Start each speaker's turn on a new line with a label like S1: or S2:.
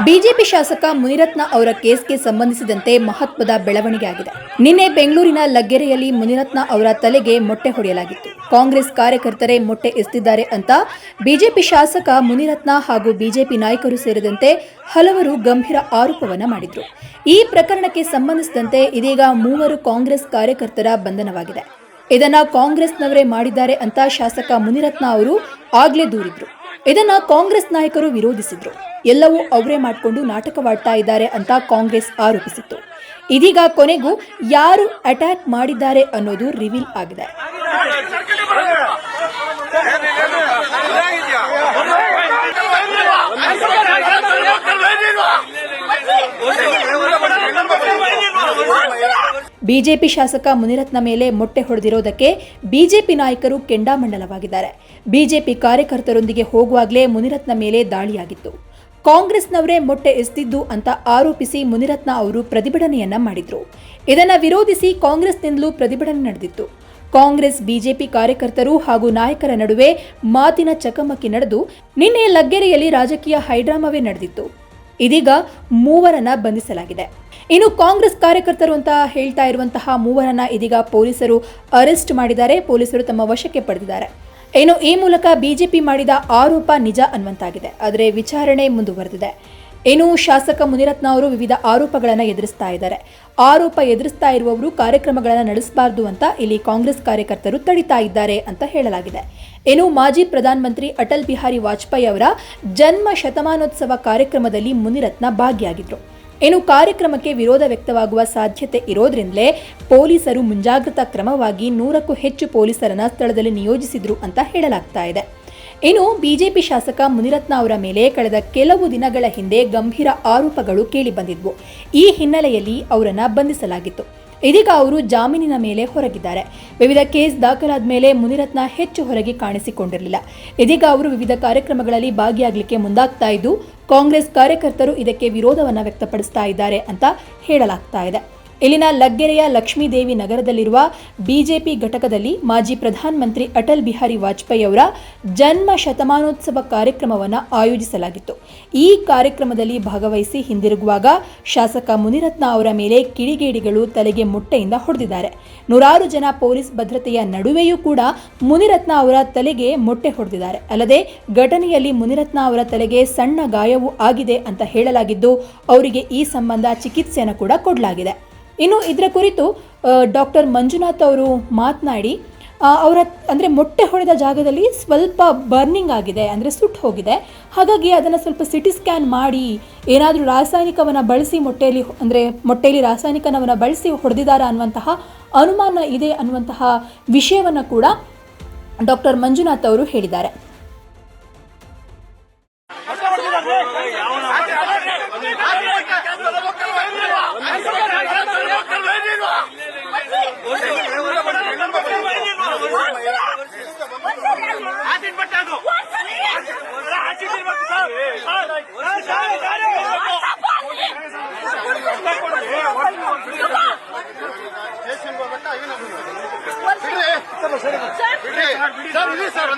S1: BJP ಶಾಸಕ ಮುನಿರತ್ನ ಅವರ ಕೇಸ್ಗೆ ಸಂಬಂಧಿಸಿದಂತೆ ಮಹತ್ವದ ಬೆಳವಣಿಗೆ ಆಗಿದೆ. ನಿನ್ನೆ ಬೆಂಗಳೂರಿನ ಲಗ್ಗೆರೆಯಲ್ಲಿ ಮುನಿರತ್ನ ಅವರ ತಲೆಗೆ ಮೊಟ್ಟೆ ಹೊಡೆಯಲಾಗಿತ್ತು. ಕಾಂಗ್ರೆಸ್ ಕಾರ್ಯಕರ್ತರೇ ಮೊಟ್ಟೆ ಎಸೆದಿದ್ದಾರೆ ಅಂತ ಬಿಜೆಪಿ ಶಾಸಕ ಮುನಿರತ್ನ ಹಾಗೂ ಬಿಜೆಪಿ ನಾಯಕರು ಸೇರಿದಂತೆ ಹಲವರು ಗಂಭೀರ ಆರೋಪವನ್ನ ಮಾಡಿದ್ರು. ಈ ಪ್ರಕರಣಕ್ಕೆ ಸಂಬಂಧಿಸಿದಂತೆ ಇದೀಗ 3 ಕಾಂಗ್ರೆಸ್ ಕಾರ್ಯಕರ್ತರ ಬಂಧನವಾಗಿದೆ. ಇದನ್ನ ಕಾಂಗ್ರೆಸ್ನವರೇ ಮಾಡಿದ್ದಾರೆ ಅಂತ ಶಾಸಕ ಮುನಿರತ್ನ ಅವರು ಆಗ್ಲೇ ದೂರಿದ್ರು. ಇದನ್ನ ಕಾಂಗ್ರೆಸ್ ನಾಯಕರು ವಿರೋಧಿಸಿದ್ರು. ಎಲ್ಲವೂ ಅವರೇ ಮಾಡಿಕೊಂಡು ನಾಟಕವಾಡ್ತಾ ಇದ್ದಾರೆ ಅಂತ ಕಾಂಗ್ರೆಸ್ ಆರೋಪಿಸಿತ್ತು. ಇದೀಗ ಕೊನೆಗೂ ಯಾರು ಅಟ್ಯಾಕ್ ಮಾಡಿದ್ದಾರೆ ಅನ್ನೋದು ರಿವೀಲ್ ಆಗಿದೆ. ಬಿಜೆಪಿ ಶಾಸಕ ಮುನಿರತ್ನ ಮೇಲೆ ಮೊಟ್ಟೆ ಹೊಡೆದಿರೋದಕ್ಕೆ ಬಿಜೆಪಿ ನಾಯಕರು ಕೆಂಡಾಮಂಡಲವಾಗಿದ್ದಾರೆ. ಬಿಜೆಪಿ ಕಾರ್ಯಕರ್ತರೊಂದಿಗೆ ಹೋಗುವಾಗಲೇ ಮುನಿರತ್ನ ಮೇಲೆ ದಾಳಿಯಾಗಿತ್ತು. ಕಾಂಗ್ರೆಸ್ನವರೇ ಮೊಟ್ಟೆ ಎಸೆದಿದ್ದು ಅಂತ ಆರೋಪಿಸಿ ಮುನಿರತ್ನ ಅವರು ಪ್ರತಿಭಟನೆಯನ್ನ ಮಾಡಿದ್ರು. ಇದನ್ನ ವಿರೋಧಿಸಿ ಕಾಂಗ್ರೆಸ್ನಿಂದಲೂ ಪ್ರತಿಭಟನೆ ನಡೆದಿತ್ತು. ಕಾಂಗ್ರೆಸ್ ಬಿಜೆಪಿ ಕಾರ್ಯಕರ್ತರು ಹಾಗೂ ನಾಯಕರ ನಡುವೆ ಮಾತಿನ ಚಕಮಕಿ ನಡೆದು ನಿನ್ನೆ ಲಗ್ಗೆರೆಯಲ್ಲಿ ರಾಜಕೀಯ ಹೈಡ್ರಾಮಾವೇ ನಡೆದಿತ್ತು. ಇದೀಗ 3 ಬಂಧಿಸಲಾಗಿದೆ. ಇನ್ನು ಕಾಂಗ್ರೆಸ್ ಕಾರ್ಯಕರ್ತರು ಅಂತ ಹೇಳ್ತಾ ಇರುವಂತಹ 3 ಇದೀಗ ಪೊಲೀಸರು ಅರೆಸ್ಟ್ ಮಾಡಿದ್ದಾರೆ. ಪೊಲೀಸರು ತಮ್ಮ ವಶಕ್ಕೆ ಪಡೆದಿದ್ದಾರೆ. ಇನ್ನು ಈ ಮೂಲಕ ಬಿಜೆಪಿ ಮಾಡಿದ ಆರೋಪ ನಿಜ ಅನ್ನುವಂತಾಗಿದೆ. ಆದರೆ ವಿಚಾರಣೆ ಮುಂದುವರೆದಿದೆ. ಇನ್ನು ಶಾಸಕ ಮುನಿರತ್ನ ಅವರು ವಿವಿಧ ಆರೋಪಗಳನ್ನು ಎದುರಿಸ್ತಾ ಇದ್ದಾರೆ. ಆರೋಪ ಎದುರಿಸ್ತಾ ಇರುವವರು ಕಾರ್ಯಕ್ರಮಗಳನ್ನು ನಡೆಸಬಾರದು ಅಂತ ಇಲ್ಲಿ ಕಾಂಗ್ರೆಸ್ ಕಾರ್ಯಕರ್ತರು ತಡಿತಾ ಇದ್ದಾರೆ ಅಂತ ಹೇಳಲಾಗಿದೆ. ಇನ್ನು ಮಾಜಿ ಪ್ರಧಾನಮಂತ್ರಿ ಅಟಲ್ ಬಿಹಾರಿ ವಾಜಪೇಯಿ ಅವರ ಜನ್ಮ ಶತಮಾನೋತ್ಸವ ಕಾರ್ಯಕ್ರಮದಲ್ಲಿ ಮುನಿರತ್ನ ಭಾಗಿಯಾಗಿದ್ರು. ಇನ್ನು ಕಾರ್ಯಕ್ರಮಕ್ಕೆ ವಿರೋಧ ವ್ಯಕ್ತವಾಗುವ ಸಾಧ್ಯತೆ ಇರೋದ್ರಿಂದಲೇ ಪೊಲೀಸರು ಮುಂಜಾಗ್ರತಾ ಕ್ರಮವಾಗಿ 100ಕ್ಕೂ ಹೆಚ್ಚು ಪೊಲೀಸರನ್ನ ಸ್ಥಳದಲ್ಲಿ ನಿಯೋಜಿಸಿದ್ರು ಅಂತ ಹೇಳಲಾಗ್ತಾ ಇದೆ. ಇನ್ನು ಬಿಜೆಪಿ ಶಾಸಕ ಮುನಿರತ್ನ ಅವರ ಮೇಲೆ ಕಳೆದ ಕೆಲವು ದಿನಗಳ ಹಿಂದೆ ಗಂಭೀರ ಆರೋಪಗಳು ಕೇಳಿ ಬಂದಿದ್ವು. ಈ ಹಿನ್ನೆಲೆಯಲ್ಲಿ ಅವರನ್ನ ಬಂಧಿಸಲಾಗಿತ್ತು. ಇದೀಗ ಅವರು ಜಾಮೀನಿನ ಮೇಲೆ ಹೊರಗಿದ್ದಾರೆ. ವಿವಿಧ ಕೇಸ್ ದಾಖಲಾದ ಮೇಲೆ ಮುನಿರತ್ನ ಹೆಚ್ಚು ಹೊರಗೆ ಕಾಣಿಸಿಕೊಂಡಿರಲಿಲ್ಲ. ಇದೀಗ ಅವರು ವಿವಿಧ ಕಾರ್ಯಕ್ರಮಗಳಲ್ಲಿ ಭಾಗಿಯಾಗಲಿಕ್ಕೆ ಮುಂದಾಗ್ತಾ ಇದ್ದು ಕಾಂಗ್ರೆಸ್ ಕಾರ್ಯಕರ್ತರು ಇದಕ್ಕೆ ವಿರೋಧವನ್ನು ವ್ಯಕ್ತಪಡಿಸ್ತಾ ಇದ್ದಾರೆ ಅಂತ ಹೇಳಲಾಗ್ತಾ ಇದೆ. ಇಲ್ಲಿನ ಲಗ್ಗೆರೆಯ ಲಕ್ಷ್ಮೀದೇವಿ ನಗರದಲ್ಲಿರುವ ಬಿಜೆಪಿ ಘಟಕದಲ್ಲಿ ಮಾಜಿ ಪ್ರಧಾನಮಂತ್ರಿ ಅಟಲ್ ಬಿಹಾರಿ ವಾಜಪೇಯಿ ಅವರ ಜನ್ಮ ಶತಮಾನೋತ್ಸವ ಕಾರ್ಯಕ್ರಮವನ್ನು ಆಯೋಜಿಸಲಾಗಿತ್ತು. ಈ ಕಾರ್ಯಕ್ರಮದಲ್ಲಿ ಭಾಗವಹಿಸಿ ಹಿಂದಿರುಗುವಾಗ ಶಾಸಕ ಮುನಿರತ್ನ ಅವರ ಮೇಲೆ ಕಿಡಿಗೇಡಿಗಳು ತಲೆಗೆ ಮೊಟ್ಟೆಯಿಂದ ಹೊಡೆದಿದ್ದಾರೆ. 100 ಜನ ಪೊಲೀಸ್ ಭದ್ರತೆಯ ನಡುವೆಯೂ ಕೂಡ ಮುನಿರತ್ನ ಅವರ ತಲೆಗೆ ಮೊಟ್ಟೆ ಹೊಡೆದಿದ್ದಾರೆ. ಅಲ್ಲದೆ ಘಟನೆಯಲ್ಲಿ ಮುನಿರತ್ನ ಅವರ ತಲೆಗೆ ಸಣ್ಣ ಗಾಯವೂ ಆಗಿದೆ ಅಂತ ಹೇಳಲಾಗಿದ್ದು ಅವರಿಗೆ ಈ ಸಂಬಂಧ ಚಿಕಿತ್ಸೆಯನ್ನು ಕೂಡ ಕೊಡಲಾಗಿದೆ. ಇನ್ನು ಇದರ ಕುರಿತು ಡಾಕ್ಟರ್ ಮಂಜುನಾಥ್ ಅವರು ಮಾತನಾಡಿ ಅಂದರೆ ಮೊಟ್ಟೆ ಹೊಡೆದ ಜಾಗದಲ್ಲಿ ಸ್ವಲ್ಪ ಬರ್ನಿಂಗ್ ಆಗಿದೆ, ಅಂದರೆ ಸುಟ್ಟು ಹೋಗಿದೆ. ಹಾಗಾಗಿ ಅದನ್ನು ಸ್ವಲ್ಪ ಸಿಟಿ ಸ್ಕ್ಯಾನ್ ಮಾಡಿ ಏನಾದರೂ ರಾಸಾಯನಿಕವನ್ನು ಬಳಸಿ ಮೊಟ್ಟೆಯಲ್ಲಿ ರಾಸಾಯನಿಕವನ್ನು ಬಳಸಿ ಹೊಡೆದಿದ್ದಾರಾ ಅನ್ನುವಂತಹ ಅನುಮಾನ ಇದೆ ಅನ್ನುವಂತಹ ವಿಷಯವನ್ನು ಕೂಡ ಡಾಕ್ಟರ್ ಮಂಜುನಾಥ್ ಅವರು ಹೇಳಿದ್ದಾರೆ.
S2: ಸರ್